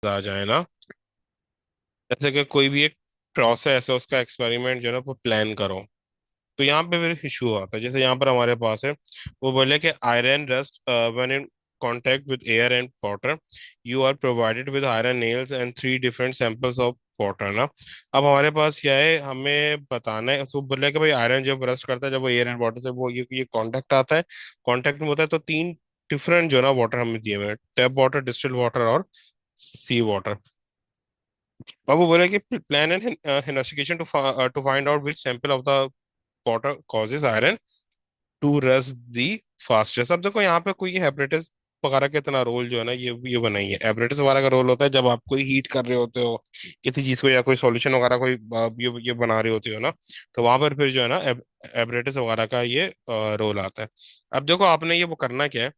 आ जाए ना, जैसे कि कोई भी एक प्रोसेस है उसका एक्सपेरिमेंट जो है ना वो प्लान करो। तो यहाँ पे फिर इशू आता है, जैसे यहाँ पर हमारे पास है, वो बोले कि iron rust when in contact with air and water, you are provided with iron nails and three different samples of water ना। अब हमारे पास क्या है, हमें बताना है, तो बोले कि भाई आयरन जब रस्ट करता है, जब वो एयर एंड वाटर से वो ये कांटेक्ट आता है, कांटेक्ट में होता है, तो तीन डिफरेंट जो है ना वाटर हमें दिए हुए हैं, टैप वाटर, डिस्टिल्ड वाटर और सी वाटर। अब वो बोले कि plan an investigation to find out which sample of the water causes iron to rust the fastest. अब देखो यहाँ पे कोई हेपरेटिस वगैरह का इतना रोल जो है ना, ये बनाई है, हेपरेटिस वगैरह का रोल होता है जब आप कोई हीट कर रहे होते हो किसी चीज को, या कोई सॉल्यूशन वगैरह कोई ये बना रहे होते हो ना, तो वहां पर फिर जो है ना हेपरेटिस वगैरह का ये रोल आता है। अब देखो आपने ये वो करना क्या है,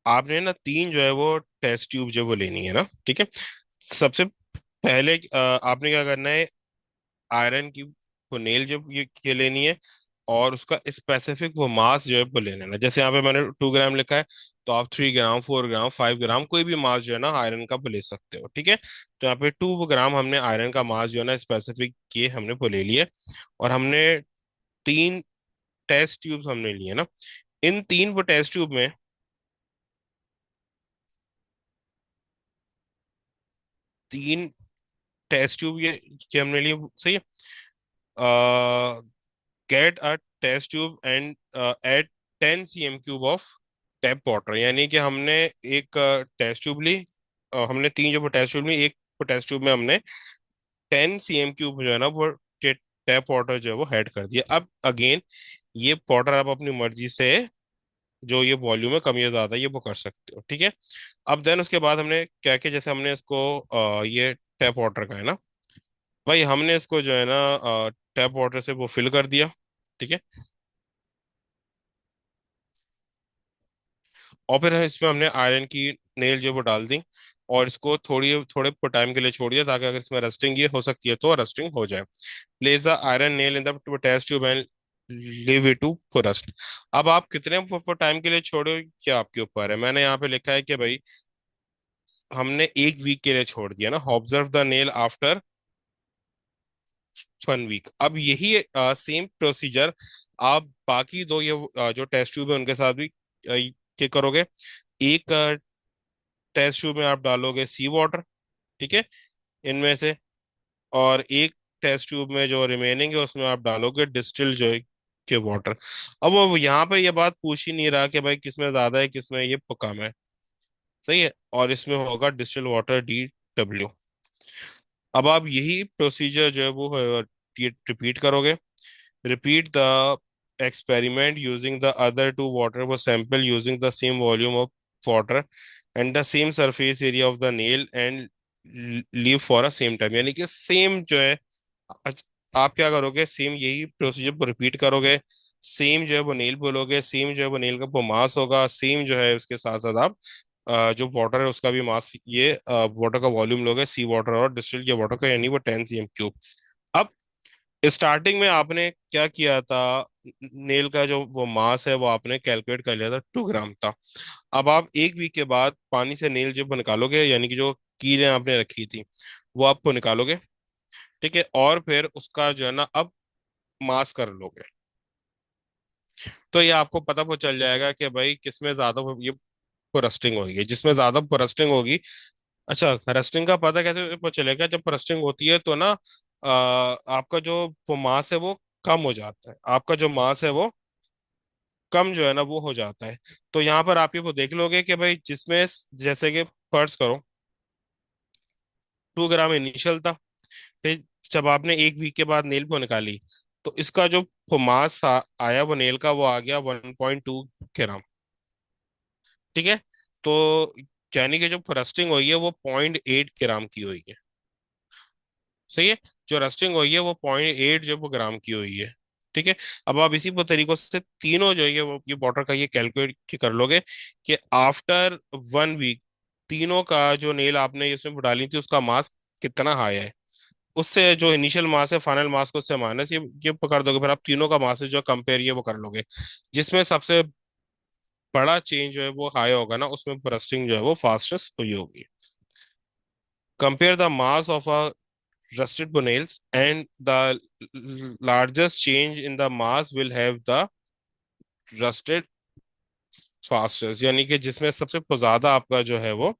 आपने ना तीन जो है वो टेस्ट ट्यूब जो वो लेनी है ना, ठीक है। सबसे पहले आपने क्या करना है, आयरन की वो नेल जो ये के लेनी है, और उसका स्पेसिफिक वो मास जो है वो ले लेना। जैसे यहाँ पे मैंने 2 ग्राम लिखा है, तो आप 3 ग्राम, 4 ग्राम, 5 ग्राम कोई भी मास जो है ना आयरन का वो ले सकते हो, ठीक है। तो यहाँ पे 2 ग्राम हमने आयरन का मास जो है ना स्पेसिफिक ये हमने वो ले लिया। और हमने तीन टेस्ट ट्यूब्स हमने लिए ना, इन तीन वो टेस्ट ट्यूब में, तीन टेस्ट ट्यूब ये हमने लिए, सही है। Get a test tube and add 10 cm³ of tap water, यानी कि हमने एक टेस्ट ट्यूब ली, हमने तीन जो टेस्ट ट्यूब ली, एक टेस्ट ट्यूब में हमने 10 cm³ जो है ना वो टैप वाटर जो है वो ऐड कर दिया। अब अगेन ये वाटर आप अपनी मर्जी से जो ये वॉल्यूम है कम या ज्यादा ये वो कर सकते हो, ठीक है। अब देन उसके बाद हमने क्या किया, जैसे हमने इसको ये टैप वाटर का है ना, भाई हमने इसको जो है ना टैप वाटर से वो फिल कर दिया, ठीक है। और फिर इसमें हमने आयरन की नेल जो है वो डाल दी, और इसको थोड़ी थोड़े टाइम के लिए छोड़ दिया, ताकि अगर इसमें रस्टिंग ये हो सकती है तो रस्टिंग हो जाए। Place the iron nail in the test tube and leave it to rust. अब आप कितने टाइम के लिए छोड़ो क्या आपके ऊपर है, मैंने यहाँ पे लिखा है कि भाई हमने 1 वीक के लिए छोड़ दिया ना, observe the nail after 1 week. अब यही सेम प्रोसीजर आप बाकी दो ये जो टेस्ट ट्यूब है उनके साथ भी ये करोगे। एक टेस्ट ट्यूब में आप डालोगे सी वाटर, ठीक है, इनमें से, और एक टेस्ट ट्यूब में जो रिमेनिंग है उसमें आप डालोगे डिस्टिल जो है के वाटर। अब वो यहाँ पे ये बात पूछ ही नहीं रहा कि भाई किसमें ज्यादा है किसमें ये कम है, सही है, और इसमें होगा डिस्टिल वाटर DW। अब आप यही प्रोसीजर जो है वो रिपीट करोगे। Repeat the experiment using the other two water was sample using the same volume of water and the same surface area of the nail and leave for a same time, यानी कि same जो है, अच- आप क्या करोगे, same यही procedure को रिपीट करोगे, सेम जो है वो नेल बोलोगे, सेम जो है वो नेल का वो मास होगा, सेम जो है उसके साथ साथ आप जो वाटर है उसका भी मास, ये वाटर का वॉल्यूम लोगे सी वाटर और डिस्टिल के वाटर का, यानी वो 10 cm³। अब स्टार्टिंग में आपने क्या किया था, नेल का जो वो मास है वो आपने कैलकुलेट कर लिया था, 2 ग्राम था। अब आप 1 वीक के बाद पानी से नेल जब निकालोगे, यानी कि जो कीलें आपने रखी थी वो आपको निकालोगे, ठीक है, और फिर उसका जो है ना अब मास कर लोगे, तो ये आपको पता वो चल जाएगा कि भाई किसमें ज्यादा ये रस्टिंग होगी, जिसमें ज्यादा रस्टिंग होगी। अच्छा, रस्टिंग का पता कैसे पता चलेगा, जब रस्टिंग होती है तो ना आपका जो वो मास है वो कम हो जाता है, आपका जो मास है वो कम जो है ना वो हो जाता है। तो यहाँ पर आप ये वो देख लोगे कि भाई जिसमें जैसे कि फर्ज करो 2 ग्राम इनिशियल था, फिर जब आपने 1 वीक के बाद नेल को निकाली, तो इसका जो मास आया वो नेल का वो आ गया 1.2 ग्राम, ठीक है। तो यानी कि जो रस्टिंग हुई है वो 0.8 ग्राम की हुई है, सही है। जो रस्टिंग हुई है वो 0.8 जो वो ग्राम की हुई है, ठीक है। अब आप इसी तरीकों से तीनों जो है वो ये वाटर का ये कैलकुलेट कर लोगे कि आफ्टर 1 वीक तीनों का जो नेल आपने इसमें डाली थी उसका मास कितना हाई है, उससे जो इनिशियल मास है फाइनल मास को उससे माइनस ये पकड़ दोगे, फिर आप तीनों का मास जो कंपेयर ये वो कर लोगे, जिसमें सबसे बड़ा चेंज जो है वो हाई होगा ना, उसमें रस्टिंग जो है वो फास्टेस्ट हुई होगी। Compare the mass of a rusted nails and the largest change in the mass will have the rusted fastest, यानी कि जिसमें सबसे ज्यादा आपका जो है वो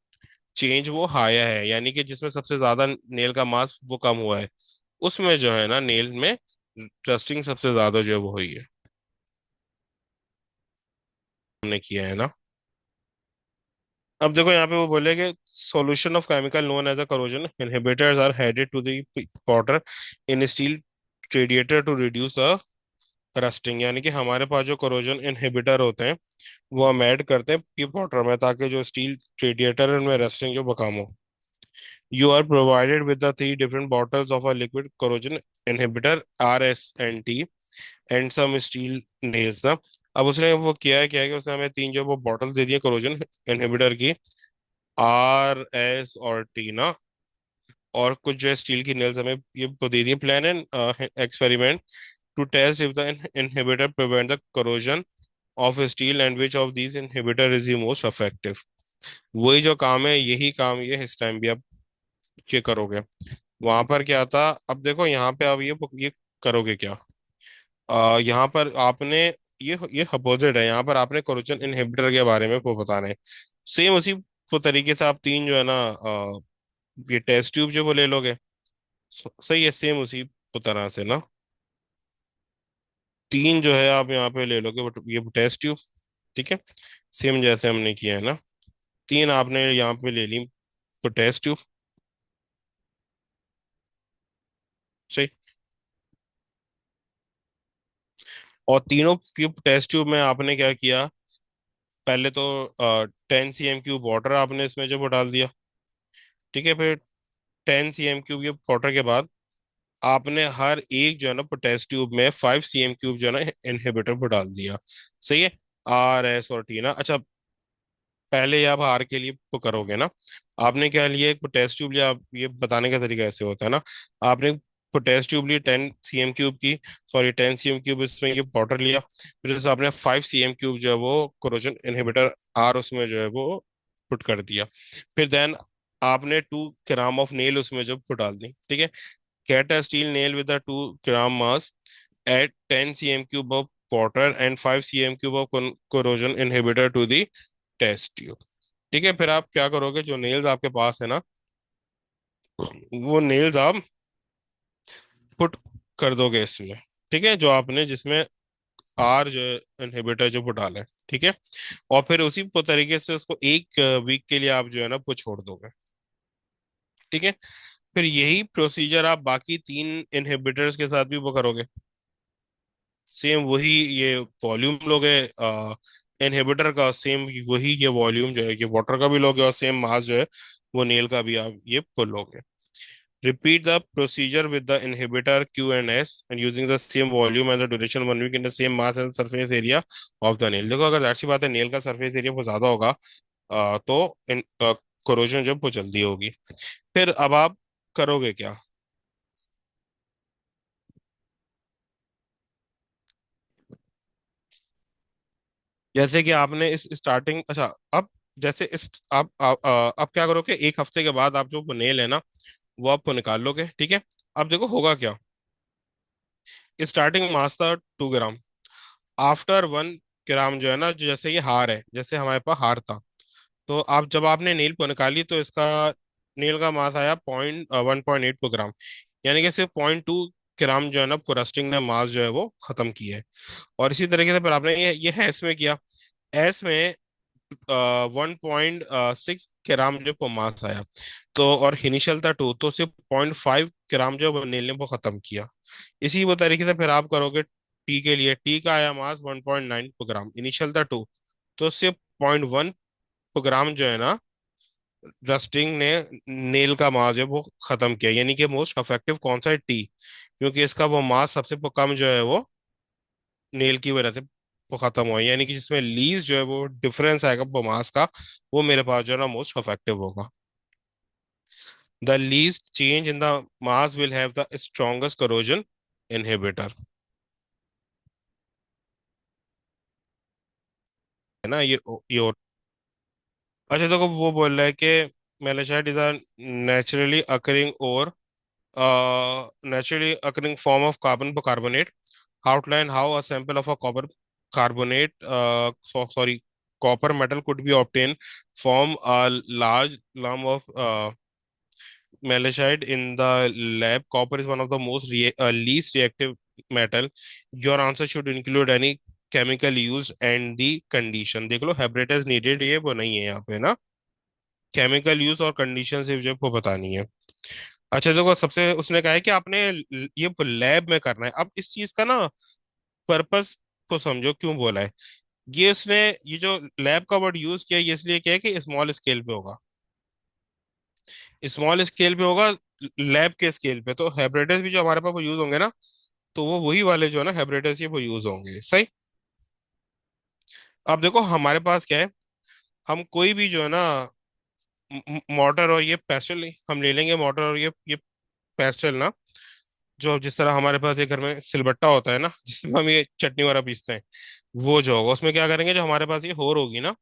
चेंज वो हाया है, यानी कि जिसमें सबसे ज्यादा नेल का मास वो कम हुआ है, उसमें जो है ना नेल में रस्टिंग सबसे ज्यादा जो है वो हुई है। हमने किया है ना। अब देखो यहाँ पे वो बोले कि solution of chemical known as a corrosion inhibitors are headed to the water in steel radiator to reduce the rusting, यानी कि हमारे पास जो करोजन इनहिबिटर होते हैं वो हम ऐड करते हैं पीप वाटर में, ताकि जो स्टील रेडिएटर है उनमें रस्टिंग जो कम हो। You are provided with the 3 different bottles of a liquid corrosion inhibitor RSNT and some steel nails ना। अब उसने वो किया है क्या है कि उसने हमें 3 जो वो बॉटल्स दे दी है करोजन इनहिबिटर की, RS और T ना, और कुछ जो है स्टील की नेल्स हमें ये वो दे दी है। Plan and experiment to test if the inhibitor prevent the corrosion of steel and which of these inhibitor is the most effective। वही जो काम है यही काम ये इस टाइम भी आप ये करोगे। वहां पर क्या था, अब देखो यहाँ पे अब ये करोगे क्या। यहाँ पर आपने ये अपोजिट है, यहाँ पर आपने कोरोजन इनहिबिटर के बारे में वो बताना है। सेम उसी वो तरीके से आप 3 जो है ना ये टेस्ट ट्यूब जो वो ले लोगे। सही है, सेम उसी तरह से ना 3 जो है आप यहाँ पे ले लोगे ये टेस्ट ट्यूब। ठीक है, सेम जैसे हमने किया है ना, 3 आपने यहाँ पे ले ली तो टेस्ट ट्यूब। सही। और तीनों क्यूब टेस्ट ट्यूब में आपने क्या किया, पहले तो 10 cm क्यूब वाटर आपने इसमें जो वो डाल दिया। ठीक है, फिर 10 cm क्यूब ये वाटर के बाद आपने हर एक जो है ना टेस्ट ट्यूब में 5 cm क्यूब जो है ना इनहिबिटर को डाल दिया। सही है, RS और T ना। अच्छा, पहले आप हार के लिए तो करोगे ना, आपने क्या लिया एक टेस्ट ट्यूब लिया। आप ये बताने का तरीका ऐसे होता है ना, आपने टेस्ट ट्यूब ली 10 cm क्यूब की, सॉरी 10 cm क्यूब इसमें ये पाउडर लिया, फिर उसे आपने 5 cm क्यूब जो है वो कोरोजन इनहिबिटर आर उसमें जो है वो पुट कर दिया। फिर देन आपने 2 ग्राम ऑफ नेल उसमें जो पुट डाल दी। ठीक है, get a steel nail with a 2 gram mass at 10 cm cube of water and 5 cm cube of corrosion inhibitor to the test tube। ठीक है, फिर आप क्या करोगे, जो नेल्स आपके पास है ना वो नेल्स आप पुट कर दोगे इसमें। ठीक है, जो आपने जिसमें आर जो इनहिबिटर जो वो डाला है। ठीक है, और फिर उसी तरीके से उसको 1 वीक के लिए आप जो है ना वो छोड़ दोगे। ठीक है, फिर यही प्रोसीजर आप बाकी 3 इनहिबिटर्स के साथ भी वो करोगे। सेम वही ये वॉल्यूम लोगे इनहिबिटर का, सेम वही ये वॉल्यूम जो है ये वाटर का भी लोगे, और सेम मास जो है वो नेल का भी आप ये पुल लोगे। Repeat the procedure with the inhibitor Q and S and using the same volume and the duration 1 week in the same mass and surface area of the nail। देखो, अगर ऐसी बात है नेल का सरफेस एरिया बहुत ज्यादा होगा तो कोरोजन जब वो जल्दी होगी। फिर अब आप करोगे क्या, जैसे कि आपने इस स्टार्टिंग, अच्छा अब जैसे इस आप क्या करोगे, 1 हफ्ते के बाद आप जो नेल है ना वो आप निकाल लोगे। ठीक है, अब देखो होगा क्या, स्टार्टिंग मास था 2 ग्राम, आफ्टर 1 ग्राम जो है ना, जो जैसे ये हार है, जैसे हमारे पास हार था, तो आप जब आपने नील को निकाली तो इसका नील का मास आया 1.82 ग्राम, यानी कि सिर्फ 0.2 ग्राम जो है ना रस्टिंग ने मास जो है वो खत्म किया है। और इसी तरीके से फिर आपने ये है इसमें किया, एस में 1.6 ग्राम जो वो मास आया, तो और इनिशियल था 2, तो सिर्फ 0.5 ग्राम जो वो नील ने वो खत्म किया। इसी वो तरीके से फिर आप करोगे टी के लिए, टी का आया मास 1.9 ग्राम, इनिशियल था 2, तो सिर्फ 0.1 ग्राम जो है ना रस्टिंग ने नेल का मास है वो खत्म किया, यानी कि मोस्ट इफेक्टिव कौन सा है, टी, क्योंकि इसका वो मास सबसे कम जो है वो नेल की वजह से वो खत्म हुआ है, यानी कि जिसमें लीज जो है वो डिफरेंस आएगा वो मास का, वो मेरे पास जो है ना मोस्ट इफेक्टिव होगा। The least change in the mass will have the strongest corrosion inhibitor. है ना ये और अच्छा देखो वो बोल रहा है कि मेलासाइट इज अ नेचुरली अकरिंग और naturally occurring form of carbon carbonate. Outline how a sample of a copper carbonate, sorry, copper metal could be obtained from a large lump of malachite in the lab. Copper is one of the least reactive metal. Your answer should include any chemical used and the condition. देख लो हैब्रेटस needed ये वो नहीं है यहाँ पे ना, chemical use और condition सिर्फ जो को बतानी है। अच्छा देखो सबसे उसने कहा है कि आपने ये लैब में करना है। अब इस चीज का ना पर्पस को समझो क्यों बोला है। ये उसने ये जो लैब का वर्ड यूज किया ये इसलिए किया है कि स्मॉल स्केल पे होगा, स्मॉल स्केल पे होगा, लैब के स्केल पे। तो हैब्रेटस भी जो हमारे पास वो यूज होंगे ना, तो वो वही वाले जो है ना हैब्रेटस ये वो यूज होंगे, सही। अब देखो हमारे पास क्या है, हम कोई भी जो है ना मोटर और ये पेस्टल हम ले लेंगे, मोटर और ये पेस्टल ना, जो जिस तरह हमारे पास एक घर में सिलबट्टा होता है ना जिसमें हम ये चटनी वगैरह पीसते हैं, वो जो होगा उसमें क्या करेंगे, जो हमारे पास ये होर होगी ना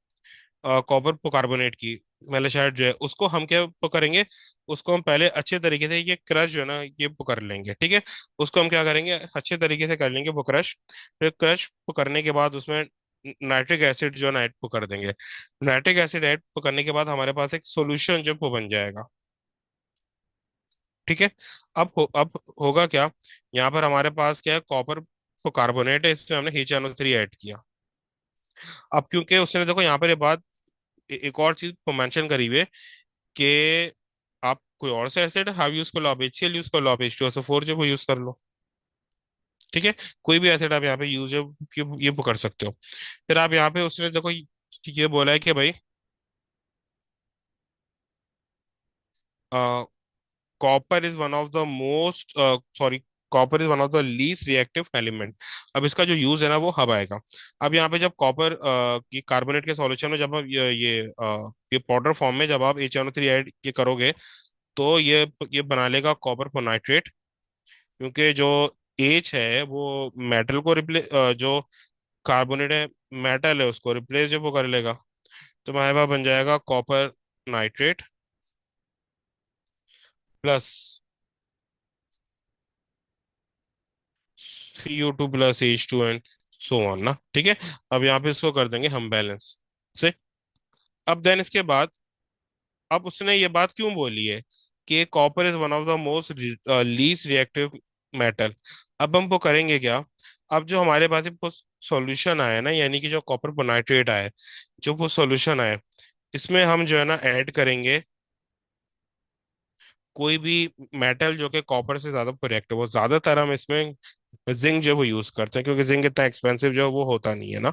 कॉपर कार्बोनेट की मेलासाइट जो है, उसको हम क्या करेंगे, उसको हम पहले अच्छे तरीके से ये क्रश जो है ना ये कर लेंगे, ठीक है। उसको हम क्या करेंगे, अच्छे तरीके से कर लेंगे वो क्रश। फिर क्रश करने के बाद उसमें नाइट्रिक एसिड जो है ना ऐड कर देंगे। नाइट्रिक एसिड ऐड करने के बाद हमारे पास एक सोल्यूशन जो वो बन जाएगा, ठीक है। अब होगा क्या, यहाँ पर हमारे पास क्या है, कॉपर कार्बोनेट है, इसमें हमने HNO3 ऐड किया। अब क्योंकि उसने देखो यहाँ पर ये बात एक और चीज मेंशन करी हुई है कि आप कोई और से एसिड हाफ यूज कर लो, आप HCl यूज कर लो, आप H2SO4 जो वो यूज कर लो, ठीक है। कोई भी एसिड आप यहाँ पे यूज ये कर सकते हो। फिर आप यहाँ पे उसने देखो ये बोला है कि भाई copper is one of the most sorry copper is one of the least reactive element. अब इसका जो यूज है ना वो हब आएगा। अब यहाँ पे जब कॉपर की कार्बोनेट के सॉल्यूशन में जब आप ये पाउडर फॉर्म में जब आप HNO3 ऐड ये करोगे, तो ये बना लेगा कॉपर नाइट्रेट। क्योंकि जो एच है वो मेटल को रिप्लेस, जो कार्बोनेट है मेटल है उसको रिप्लेस जब वो कर लेगा, तो हमारे पास बन जाएगा copper nitrate plus CO2 plus H2 and so on ना, ठीक है। अब यहाँ पे इसको कर देंगे हम बैलेंस से। अब देन इसके बाद, अब उसने ये बात क्यों बोली है कि copper is one of the most least reactive metal. अब हम वो करेंगे क्या, अब जो हमारे पास वो सॉल्यूशन आया ना, यानी कि जो कॉपर मोनाइट्रेट आया, जो वो सॉल्यूशन आया, इसमें हम जो है ना ऐड करेंगे कोई भी मेटल जो कि कॉपर से ज्यादा प्रोडक्ट है। वो ज्यादातर हम इसमें जिंक जो है वो यूज करते हैं, क्योंकि जिंक इतना एक्सपेंसिव जो है वो होता नहीं है ना।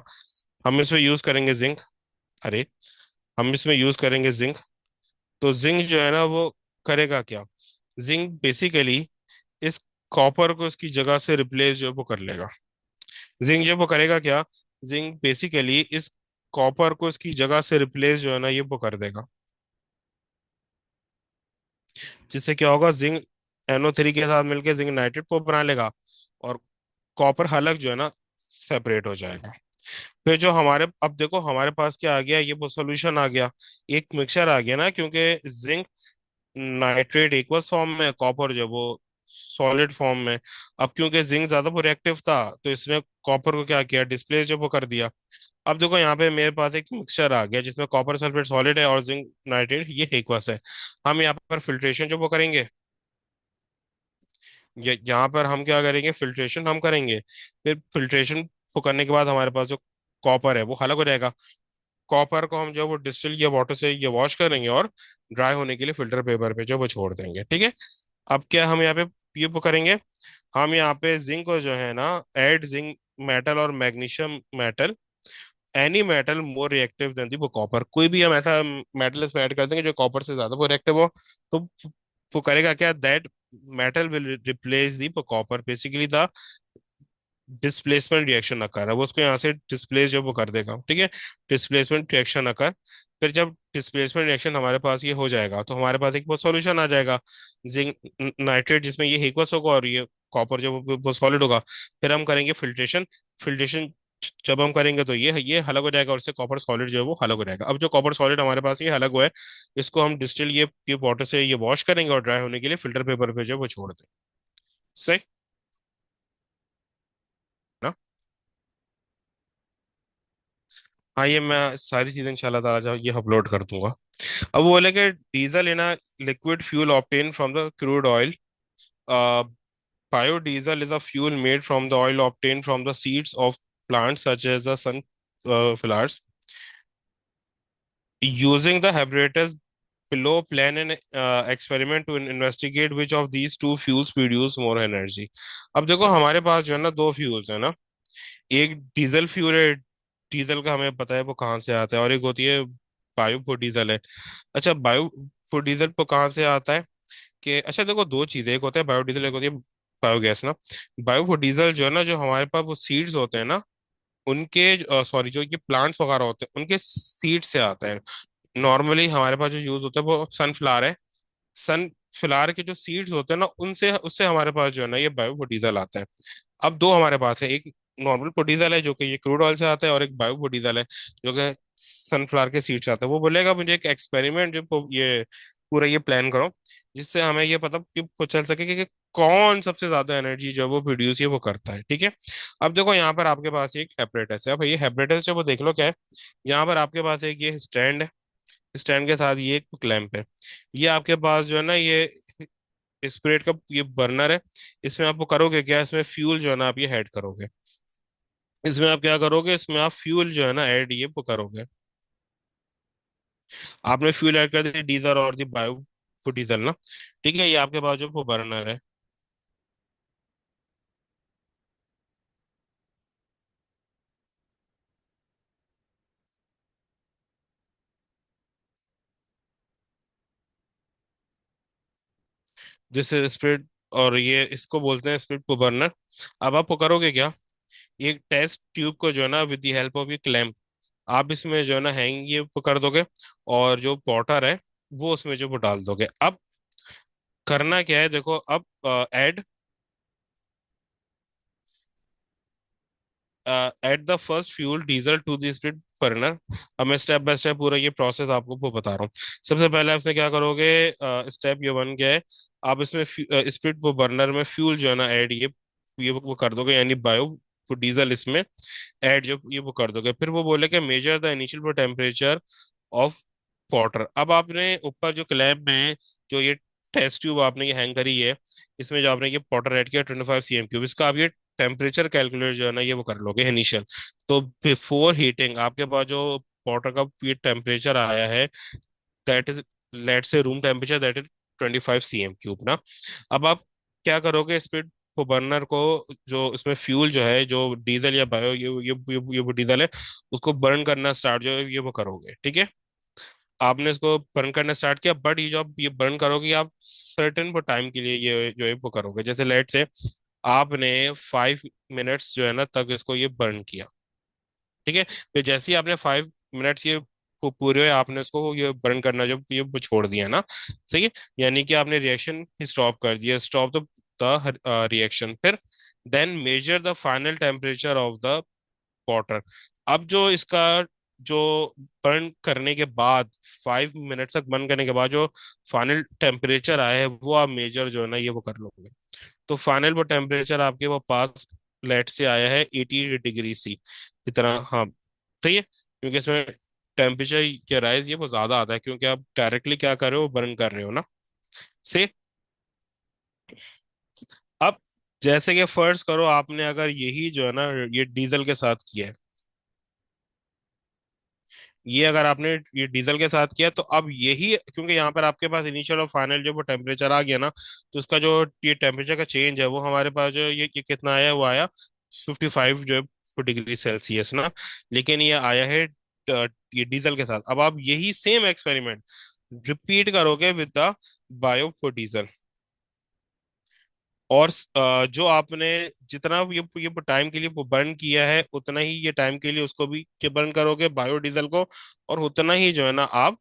हम इसमें यूज करेंगे जिंक। अरे हम इसमें यूज करेंगे जिंक। तो जिंक जो है ना वो करेगा क्या, जिंक बेसिकली इस कॉपर को इसकी जगह से रिप्लेस जो है वो कर लेगा। जिंक जो है वो करेगा क्या, जिंक बेसिकली इस कॉपर को इसकी जगह से रिप्लेस जो है ना ये वो कर देगा। जिससे क्या होगा, जिंक NO3 के साथ मिलकर जिंक नाइट्रेट को बना लेगा, और कॉपर हलक जो है ना सेपरेट हो जाएगा। फिर जो हमारे, अब देखो हमारे पास क्या आ गया, ये वो सोल्यूशन आ गया, एक मिक्सचर आ गया ना, क्योंकि जिंक नाइट्रेट एक्वस फॉर्म में, कॉपर जो है वो सॉलिड फॉर्म में। अब क्योंकि जिंक ज्यादा रिएक्टिव था, तो इसने कॉपर को क्या किया, डिस्प्लेस जो वो कर दिया। अब देखो यहाँ पे मेरे पास एक मिक्सचर आ गया जिसमें कॉपर सल्फेट सॉलिड है और जिंक नाइट्रेट ये एक्वस है। हम यहाँ पर फिल्ट्रेशन जो वो करेंगे, यहाँ पर हम क्या करेंगे, फिल्ट्रेशन हम करेंगे। फिर फिल्ट्रेशन को करने के बाद हमारे पास जो कॉपर है वो अलग हो जाएगा। कॉपर को हम जो वो डिस्टिल या वाटर से ये वॉश करेंगे और ड्राई होने के लिए फिल्टर पेपर पे जो वो छोड़ देंगे, ठीक है। अब क्या हम यहाँ पे ये वो करेंगे, हम यहाँ पे जिंक को जो है ना ऐड जिंक मेटल और magnesium metal, any metal more reactive than the वो कॉपर। कोई भी हम ऐसा मेटल इसमें ऐड कर देंगे जो कॉपर से ज्यादा वो रिएक्टिव हो, तो वो करेगा क्या, that metal will replace the copper, basically the displacement reaction occur है, वो उसको यहाँ से डिस्प्लेस जो वो कर देगा, ठीक है। Displacement reaction occur. फिर जब डिस्प्लेसमेंट रिएक्शन हमारे पास ये हो जाएगा, तो हमारे पास एक वो सॉल्यूशन आ जाएगा, जिंक नाइट्रेट, जिसमें ये एक्वस होगा और ये कॉपर जो वो सॉलिड होगा। फिर हम करेंगे फिल्ट्रेशन। फिल्ट्रेशन जब हम करेंगे तो ये अलग हो जाएगा और इससे कॉपर सॉलिड जो है वो अलग हो जाएगा। अब जो कॉपर सॉलिड हमारे पास ये अलग हुआ है, इसको हम डिस्टिल ये वाटर से ये वॉश करेंगे और ड्राई होने के लिए फिल्टर पेपर पे जो है वो छोड़ दें। सही ना? हाँ, ये मैं सारी चीजें इंशाल्लाह ताला जो ये अपलोड कर दूंगा। अब वो बोले कि diesel in liquid fuel obtain from the crude oil. Biodiesel is a fuel made from the oil obtained from the seeds of plants such as the sunflowers. Using the apparatus below, plan an experiment to investigate which of these two fuels produce more energy. अब देखो हमारे पास जो है ना दो fuels है ना। एक डीजल फ्यूल है, डीजल का हमें पता है वो कहाँ से आता है, और एक होती है बायो डीजल है। अच्छा, बायो डीजल को कहाँ से आता है कि अच्छा देखो दो चीजें, एक होता है बायोडीजल, एक होती है बायोगैस ना। बायोडीजल जो है ना, जो हमारे पास वो सीड्स होते हैं ना, उनके सॉरी जो ये प्लांट्स वगैरह होते हैं उनके सीड से आता है। नॉर्मली हमारे पास जो यूज होता है वो सनफ्लावर है। सनफ्लावर के जो सीड्स होते हैं ना, उनसे उससे हमारे पास जो है ना ये बायोडीजल आता है। अब दो हमारे पास है, एक नॉर्मल पोडीजल है जो कि ये क्रूड ऑयल से आता है, और एक बायोडीजल है जो कि सनफ्लावर के सीड से आता है। वो बोलेगा मुझे एक एक्सपेरिमेंट जो ये पूरा ये प्लान करो जिससे हमें ये पता कि चल सके कि कौन सबसे ज्यादा एनर्जी जो है वो प्रोड्यूस ये वो करता है। ठीक है। अब देखो यहाँ पर आपके पास एक हैपरेटस है। अब ये हैपरेटस जो वो देख लो क्या है। यहाँ पर आपके पास एक ये स्टैंड है, स्टैंड के साथ ये एक क्लैंप है। ये आपके पास जो है ना ये स्पिरिट का ये बर्नर है। इसमें आप वो करोगे क्या, इसमें फ्यूल जो है ना आप ये ऐड करोगे। इसमें आप क्या करोगे, इसमें आप फ्यूल जो है ना ऐड ये वो करोगे। आपने फ्यूल ऐड कर दिया, डीजल और दी बायो डीजल ना। ठीक है, ये आपके पास जो वो बर्नर है। जिससे स्पिरिट, और ये इसको बोलते हैं स्पिरिट बर्नर। अब आप वो करोगे क्या, एक टेस्ट ट्यूब को जो है ना विद द हेल्प ऑफ ये क्लैंप आप इसमें जो है ना हैंग ये वो कर दोगे, और जो पॉटर है वो उसमें जो वो डाल दोगे। अब करना क्या है देखो, अब add at the first fuel diesel to the split burner. अब मैं स्टेप बाय स्टेप पूरा ये प्रोसेस आपको वो बता रहा हूँ। सबसे पहले आपने क्या करोगे, स्टेप ये बन गया है। आप इसमें स्प्लिट वो बर्नर में फ्यूल जो है ना ऐड ये वो कर दोगे, यानी बायो वो डीजल इसमें ऐड जो ये वो कर दोगे। फिर वो बोले कि measure the initial temperature of water. अब आपने ऊपर जो क्लैंप में जो ये टेस्ट ट्यूब आपने ये हैंग करी है, इसमें जो आपने ये वाटर ऐड किया 25 cm क्यूब, इसका आप ये टेम्परेचर कैलकुलेट जो है ना ये वो कर लोगे इनिशियल। तो बिफोर हीटिंग आपके पास जो वाटर का ये टेम्परेचर आया है, दैट इज, लेट से room temperature, that is 25 cm cube ना। अब आप क्या करोगे, स्पीड को बर्नर को, जो इसमें फ्यूल जो है जो डीजल या बायो ये वो डीजल है, उसको बर्न करना स्टार्ट जो है ये वो करोगे। ठीक है। आपने इसको बर्न करना स्टार्ट किया, बट ये जो आप ये बर्न करोगे आप सर्टेन वो टाइम के लिए ये जो है वो करोगे। जैसे लेट से आपने 5 मिनट्स जो है ना तक इसको ये बर्न किया। ठीक है। फिर जैसे ही आपने 5 मिनट्स ये पूरे हुए, आपने इसको ये बर्न करना जो ये वो छोड़ दिया ना। सही है। यानी कि आपने रिएक्शन ही स्टॉप कर दिया, स्टॉप द रिएक्शन। फिर then measure the final temperature of the water. अब जो इसका जो बर्न करने के बाद 5 मिनट तक बर्न करने के बाद जो फाइनल टेम्परेचर आया है वो आप मेजर जो है ना ये वो कर लोगे। तो फाइनल वो टेम्परेचर आपके वो पास लेट से आया है 80 डिग्री C इतना। हाँ सही है, क्योंकि इसमें टेम्परेचर के राइज ये वो ज्यादा आता है, क्योंकि आप डायरेक्टली क्या कर रहे हो, बर्न कर रहे हो ना। से अब जैसे कि फर्ज करो आपने अगर यही जो है ना ये डीजल के साथ किया है, ये अगर आपने ये डीजल के साथ किया, तो अब यही क्योंकि यहाँ पर आपके पास इनिशियल और फाइनल जो वो टेम्परेचर आ गया ना, तो उसका जो ये टेम्परेचर का चेंज है वो हमारे पास जो ये कितना आया, वो आया 55 जो है डिग्री सेल्सियस ना। लेकिन ये आया है ये डीजल के साथ। अब आप यही सेम एक्सपेरिमेंट रिपीट करोगे विद द बायो डीजल, और जो आपने जितना ये टाइम के लिए बर्न किया है उतना ही ये टाइम के लिए उसको भी बर्न करोगे बायोडीजल को। और उतना ही जो है ना आप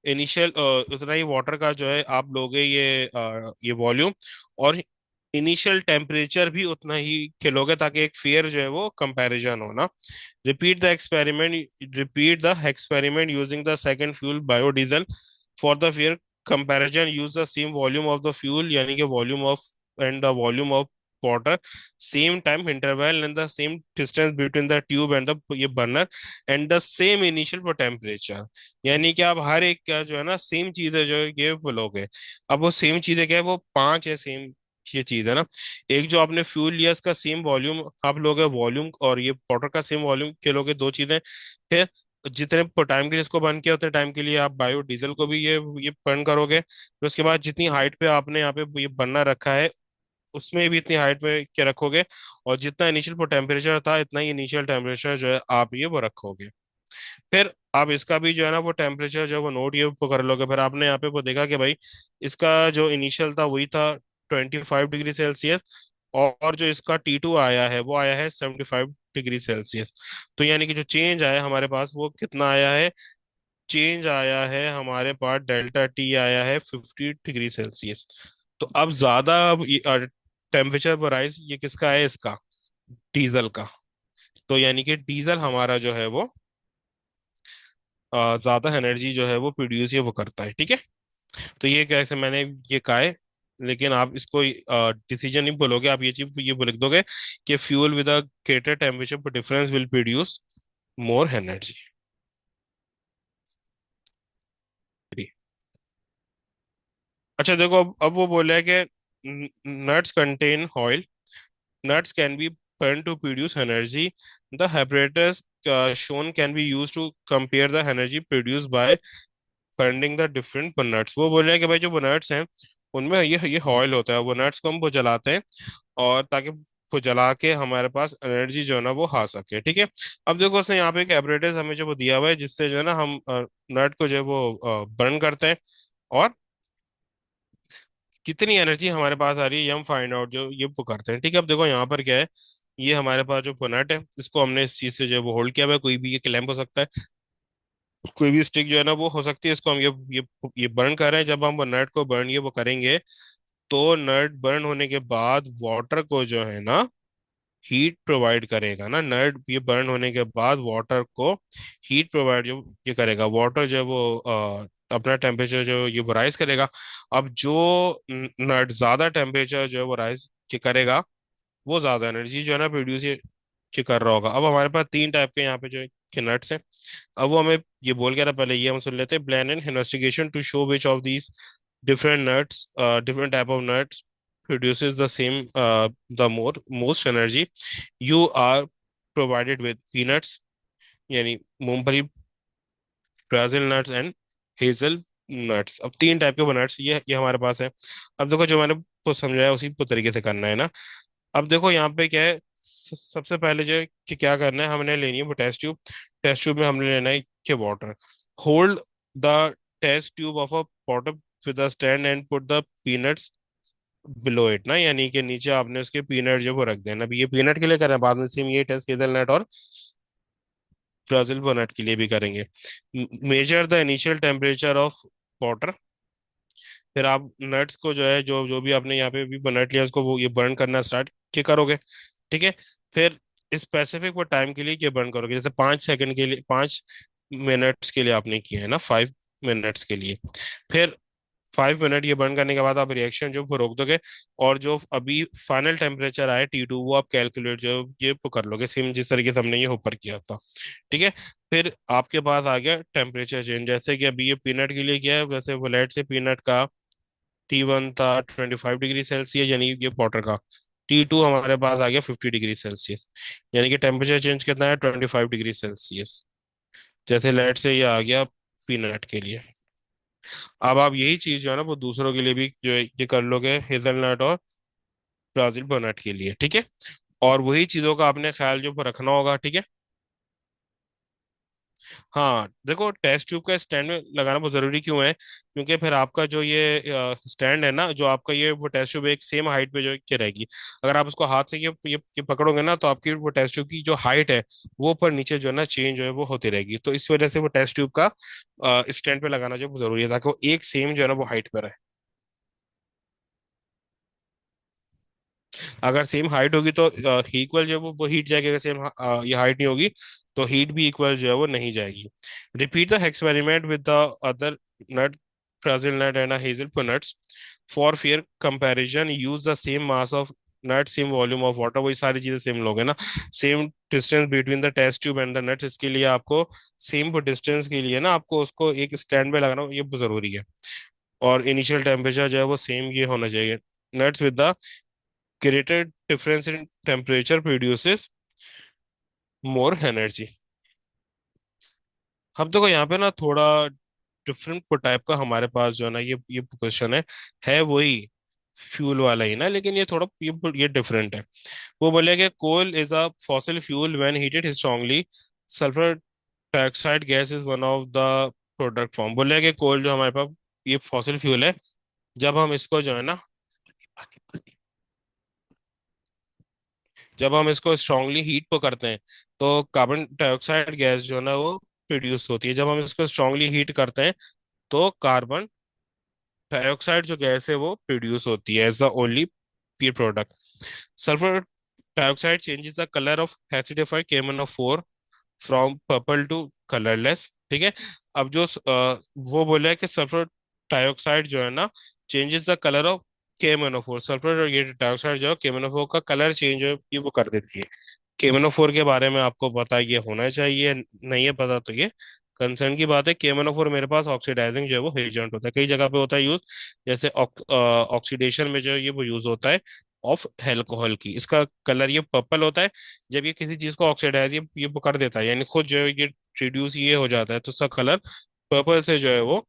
इनिशियल उतना ही वाटर का जो है आप लोगे ये वॉल्यूम। और इनिशियल टेम्परेचर भी उतना ही खिलोगे, ताकि एक फेयर जो है वो कंपैरिजन हो ना। Repeat the experiment repeat the experiment using the second fuel biodiesel for the fair comparison, use the same volume of the fuel, यानी कि volume of and the volume of water, same time interval and the same distance between the tube and the ये burner, and the same initial for temperature। यानी कि आप हर एक का जो है ना सेम चीज है जो ये बोलोगे। अब वो सेम चीज है क्या है, वो पांच है सेम ये चीज है ना। एक जो आपने फ्यूल लिया इसका सेम वॉल्यूम आप लोगे, वॉल्यूम और ये वाटर का सेम वॉल्यूम के लोगे, दो चीजें। फिर जितने टाइम के लिए इसको बर्न किया उतने टाइम के लिए आप बायो डीजल को भी ये बर्न करोगे। फिर उसके बाद जितनी हाइट पे आपने यहाँ पे ये बनना रखा है उसमें भी इतनी हाइट पे क्या रखोगे, और जितना इनिशियल टेम्परेचर था इतना ही इनिशियल टेम्परेचर जो है आप ये वो रखोगे। फिर आप इसका भी जो है ना वो टेम्परेचर जो है वो नोट ये वो कर लोगे। फिर आपने यहाँ पे वो देखा कि भाई इसका जो इनिशियल था वही था 25 डिग्री सेल्सियस, और जो इसका T2 आया है वो आया है 75 डिग्री सेल्सियस। तो यानी कि जो चेंज आया हमारे पास वो कितना आया है, चेंज आया है हमारे पास डेल्टा टी आया है 50 डिग्री सेल्सियस। तो अब ज्यादा अब टेम्परेचर राइज ये किसका है, इसका डीजल का। तो यानी कि डीजल हमारा जो है वो ज्यादा एनर्जी जो है वो प्रोड्यूस ये वो करता है, ठीक है। तो ये कैसे मैंने ये कहा है, लेकिन आप इसको डिसीजन नहीं बोलोगे, आप ये चीज ये लिख दोगे कि fuel with a greater temperature difference will produce more energy. अच्छा देखो, अब वो बोला है कि nuts contain oil, nuts can be burned to produce energy. The apparatus shown can be used to compare the energy produced by burning the different nuts। वो बोल रहे हैं कि भाई जो nuts हैं उनमें ये ऑयल होता है, वो nuts को हम वो जलाते हैं, और ताकि वो जला के हमारे पास एनर्जी जो है ना वो आ सके, ठीक है। अब देखो उसने यहाँ पे एक apparatus हमें जो वो दिया हुआ है जिससे जो है ना हम नट को जो है वो बर्न करते हैं, और कितनी एनर्जी हमारे पास आ रही है ये हम फाइंड आउट जो ये वो करते हैं, ठीक है। अब देखो यहाँ पर क्या है, ये हमारे पास जो पुनट है इसको हमने इस चीज से जो है वो होल्ड किया हुआ है, कोई भी ये क्लैंप हो सकता है, कोई भी स्टिक जो है ना वो हो सकती है। इसको हम ये बर्न कर रहे हैं, जब हम वो नट को बर्न ये वो करेंगे तो नट बर्न होने के बाद वाटर को जो है ना हीट प्रोवाइड करेगा ना, नट ये बर्न होने के बाद वाटर को हीट प्रोवाइड जो ये करेगा, वाटर जो है वो अपना टेम्परेचर जो ये राइज करेगा। अब जो नट ज्यादा टेम्परेचर जो है वो राइज करेगा वो ज्यादा एनर्जी जो है ना प्रोड्यूस ये कर रहा होगा। अब हमारे पास तीन टाइप के यहाँ पे जो है कि नट्स हैं। अब वो हमें ये बोल के रहा, पहले ये हम सुन लेते हैं। Plan and investigation to show which of these different nuts, different type of nuts produces the same, the most energy। You are provided with peanuts, यानी मूंगफली, Brazil nuts and hazel nuts. अब तीन टाइप के nuts ये हमारे पास है। अब देखो जो मैंने को समझाया उसी को तरीके से करना है ना। अब देखो यहाँ पे क्या है, सबसे पहले जो है कि क्या करना है, हमने लेनी है वो टेस्ट ट्यूब। टेस्ट ट्यूब में हमने लेना है कि water. Hold the test tube of a pot with a stand and put the peanuts below it ना, यानी कि नीचे आपने उसके पीनट जो वो रख देना। अभी ये पीनट के लिए कर रहे हैं, बाद में सेम ये टेस्ट हेजलनट और ब्राजील नट के लिए भी करेंगे। Measure the initial temperature of water. फिर आप नट्स को जो है जो जो भी आपने यहाँ पे भी नट लिया उसको वो ये बर्न करना स्टार्ट के करोगे, ठीक है। फिर स्पेसिफिक वो टाइम के लिए ये बर्न करोगे, जैसे 5 सेकंड के लिए, 5 मिनट्स के लिए आपने किया है ना, 5 मिनट्स के लिए। फिर 5 मिनट ये बर्न करने के बाद आप रिएक्शन जो वो रोक दोगे, और जो अभी फाइनल टेम्परेचर आया T2 वो आप कैलकुलेट जो ये वो कर लोगे, सेम जिस तरीके से हमने ये ऊपर किया था, ठीक है। फिर आपके पास आ गया टेम्परेचर चेंज, जैसे कि अभी ये पीनट के लिए किया है, वैसे वो लेट से पीनट का T1 था 25 डिग्री सेल्सियस, यानी ये वाटर का। T2 हमारे पास आ गया 50 डिग्री सेल्सियस, यानी कि टेम्परेचर चेंज कितना है 25 डिग्री सेल्सियस। जैसे लेट से ये आ गया पीनट के लिए। अब आप यही चीज जो है ना वो दूसरों के लिए भी जो है ये कर लोगे, हेजलनट और ब्राजील बर्नट के लिए, ठीक है। और वही चीजों का आपने ख्याल जो रखना होगा, ठीक है। हाँ देखो, टेस्ट ट्यूब का स्टैंड में लगाना बहुत जरूरी क्यों है, क्योंकि फिर आपका जो ये स्टैंड है ना, जो आपका ये वो टेस्ट ट्यूब एक सेम हाइट पे जो ये रहेगी। अगर आप उसको हाथ से ये पकड़ोगे ना तो आपकी वो टेस्ट ट्यूब की जो हाइट है वो ऊपर नीचे जो है ना चेंज जो है वो होती रहेगी। तो इस वजह से वो टेस्ट ट्यूब का स्टैंड पे लगाना जो जरूरी है, ताकि वो एक सेम जो है ना वो हाइट पर रहे। अगर सेम हाइट होगी तो इक्वल जो है वो हीट जाएगी, अगर सेम ये हाइट नहीं होगी तो हीट भी इक्वल जो है वो नहीं जाएगी। Repeat the experiment with the other nut, Brazil nut and a hazelnut nuts. For fair comparison, use the same mass of nut, same volume of water, वही सारी चीजें सेम लोगे ना। Same distance between the test tube and the nuts, इसके लिए आपको same distance के लिए ना आपको उसको एक स्टैंड पे लगाना, ये बहुत जरूरी है। और इनिशियल टेम्परेचर जो है वो सेम ये होना चाहिए। Nuts with the greater difference in temperature produces more energy. हम देखो यहाँ पे ना थोड़ा डिफरेंट टाइप का हमारे पास जो है ना ये क्वेश्चन है वही फ्यूल वाला ही ना, लेकिन ये थोड़ा ये डिफरेंट है। वो बोले कि coal is a fossil fuel when heated strongly, sulphur dioxide gas is one of the product form. बोले कि कोल जो हमारे पास ये फॉसिल फ्यूल है, जब हम इसको जो है ना, जब हम इसको स्ट्रांगली हीट को करते हैं तो कार्बन डाइऑक्साइड गैस जो है ना वो प्रोड्यूस होती है। जब हम इसको स्ट्रांगली हीट करते हैं तो कार्बन डाइऑक्साइड जो गैस है वो प्रोड्यूस होती है as the only by product. Sulphur dioxide changes the colour of acidified KMnO4 from purple to colourless. ठीक है। अब जो वो बोला है कि सल्फर डाइऑक्साइड जो है ना changes the colour of KMnO4, sulphur ये डाइऑक्साइड जो है KMnO4 का कलर चेंज है ये वो कर देती है। KMnO4 के बारे में आपको पता ये होना चाहिए, नहीं है पता तो ये कंसर्न की बात है। KMnO4 मेरे पास ऑक्सीडाइजिंग जो है वो एजेंट होता है, कई जगह पे होता है यूज, जैसे ऑक्सीडेशन में जो है ये वो यूज होता है ऑफ एल्कोहल की। इसका कलर ये पर्पल होता है। जब ये किसी चीज को ऑक्सीडाइज ये वो कर देता है, यानी खुद जो है ये रिड्यूस ये हो जाता है, तो उसका कलर पर्पल से जो है वो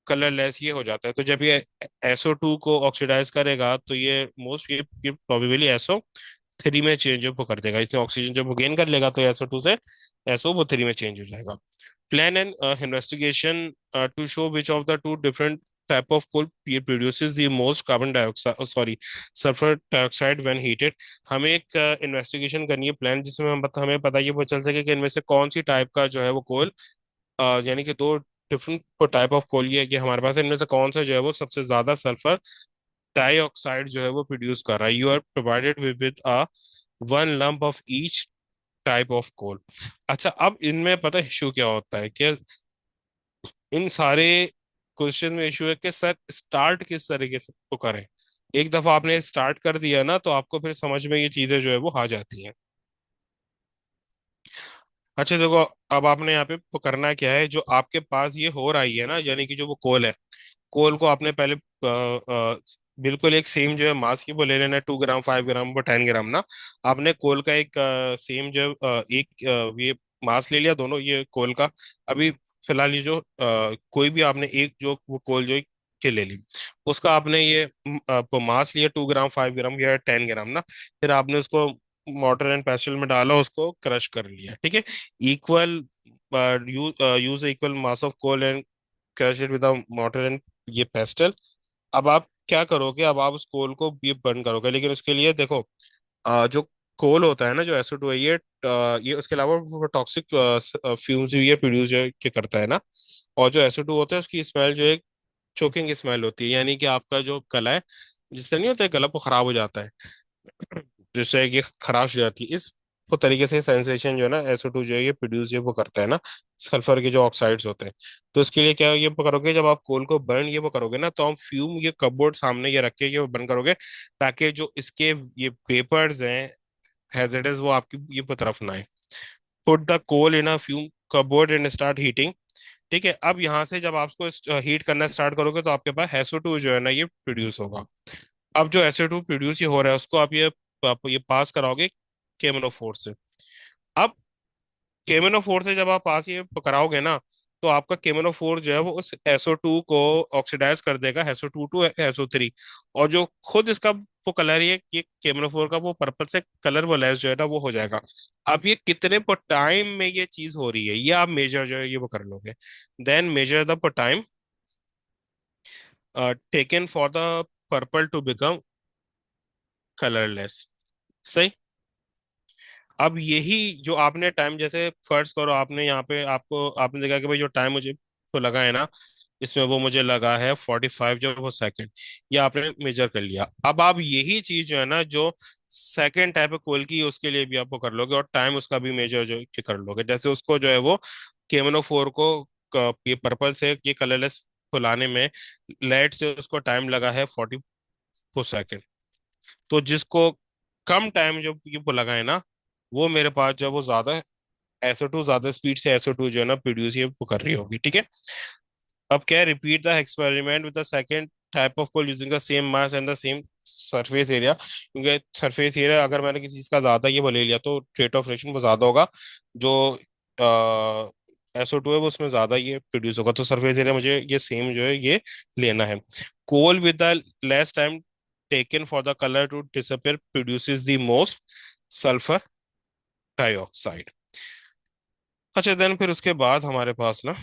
कलरलेस ये हो जाता है। तो जब ये SO2 को ऑक्सीडाइज करेगा तो ये प्रोबेबली SO3 में चेंज वो कर देगा। इसमें ऑक्सीजन जब वो गेन कर लेगा तो SO2 से SO3 में चेंज हो जाएगा। Plan and investigation to show which of the two different type of coal produces the most carbon dioxide, sorry, sulfur dioxide when heated। हमें एक इन्वेस्टिगेशन करनी है, प्लान, जिसमें हमें पता ये चल सके कि इनमें से कौन सी टाइप का जो है वो कोल, यानी कि दो डिफरेंट टाइप ऑफ कोल ये है कि हमारे पास इनमें से कौन सा जो है वो सबसे ज्यादा सल्फर डाइऑक्साइड जो है वो प्रोड्यूस कर रहा है। You are provided with a one lump of each type of coal. अच्छा, अब इनमें पता है इशू क्या होता है कि इन सारे क्वेश्चन में इशू है कि सर स्टार्ट किस तरीके से तो करें। एक दफा आपने स्टार्ट कर दिया ना तो आपको फिर समझ में ये चीजें जो है वो आ जाती हैं। अच्छा देखो, अब आपने यहाँ पे तो करना क्या है, जो आपके पास ये हो रही है ना, यानी कि जो वो कोल है, कोल को आपने पहले बिल्कुल एक सेम जो है मास की वो ले लेना है, 2 ग्राम 5 ग्राम वो 10 ग्राम ना। आपने कोल का एक सेम जो एक ये मास ले लिया दोनों ये कोल का। अभी फिलहाल ये जो कोई भी आपने एक जो वो कोल जो के ले ली, उसका आपने ये मास लिया 2 ग्राम 5 ग्राम या 10 ग्राम ना। फिर आपने उसको मोटर एंड पेस्टल में डाला, उसको क्रश कर लिया, ठीक है। Equal use equal mass of coal and crush it with mortar and ये पेस्टल। अब आप क्या करोगे, अब आप उस कोल को ये बर्न करोगे, लेकिन उसके लिए देखो जो कोल होता है ना, जो SO2 है ये उसके अलावा वो टॉक्सिक फ्यूम्स भी ये प्रोड्यूस जो है कि करता है ना। और जो SO2 होता है उसकी स्मेल जो है चोकिंग स्मेल होती है, यानी कि आपका जो गला है, जिससे नहीं होता है गला को खराब हो जाता है, जिससे कि खराश हो जाती है, इस वो तरीके से सेंसेशन जो है ना SO2 जो है ये प्रोड्यूस ये वो करता है ना, सल्फर के जो ऑक्साइड्स होते हैं। तो इसके लिए क्या ये वो करोगे, जब आप कोल को बर्न ये वो करोगे ना, तो हम फ्यूम ये कपबोर्ड सामने ये रख के ये बर्न करोगे, ताकि जो इसके ये पेपर्स हैं हैजर्डस वो आपकी ये वो तरफ ना आए। Put the coal in a fume cupboard and start heating. ठीक है। अब यहाँ से जब आप उसको हीट करना स्टार्ट करोगे तो आपके पास SO2 जो है ना ये प्रोड्यूस होगा। अब जो SO2 प्रोड्यूस ये हो रहा है उसको आप ये पास कराओगे KMnO4 से। अब KMnO4 से जब आप पास ये कराओगे ना, तो आपका KMnO4 जो है वो उस SO2 को ऑक्सीडाइज कर देगा SO2 टू SO3। और जो खुद इसका वो कलर है ये KMnO4 का वो पर्पल से कलर वो लेस जो है ना वो हो जाएगा। अब ये कितने टाइम में ये चीज हो रही है ये आप मेजर जो है ये वो कर लोगे। Then measure the time taken for the purple to become colourless. सही। अब यही जो आपने टाइम, जैसे फर्ज करो आपने यहाँ पे आपको आपने देखा कि भाई जो टाइम मुझे तो लगा है ना, इसमें वो मुझे लगा है 45 जो वो सेकंड। ये आपने मेजर कर लिया। अब आप यही चीज जो है ना, जो सेकंड टाइप ऑफ कोयल की, उसके लिए भी आपको कर लोगे, और टाइम उसका भी मेजर जो कि कर लोगे। जैसे उसको जो है वो केमनो फोर को ये पर्पल से ये कलरलेस फुलाने में लाइट से उसको टाइम लगा है 44 सेकंड। तो जिसको कम टाइम जो ये लगा है ना, वो मेरे पास जो है वो ज्यादा SO2, ज्यादा स्पीड से SO2 जो है ना प्रोड्यूस ये वो कर रही होगी, ठीक है। अब क्या है, repeat the experiment with the second type of coal using the same mass and the same surface area, क्योंकि सरफेस एरिया अगर मैंने किसी चीज का ज्यादा ये वो ले लिया तो रेट ऑफ रिएक्शन वो ज्यादा होगा, जो SO2 है वो उसमें ज्यादा ये प्रोड्यूस होगा। तो सरफेस एरिया मुझे ये सेम जो है ये लेना है। Coal with the less time taken for the colour to disappear produces the most sulphur dioxide. अच्छा, देन फिर उसके बाद हमारे पास ना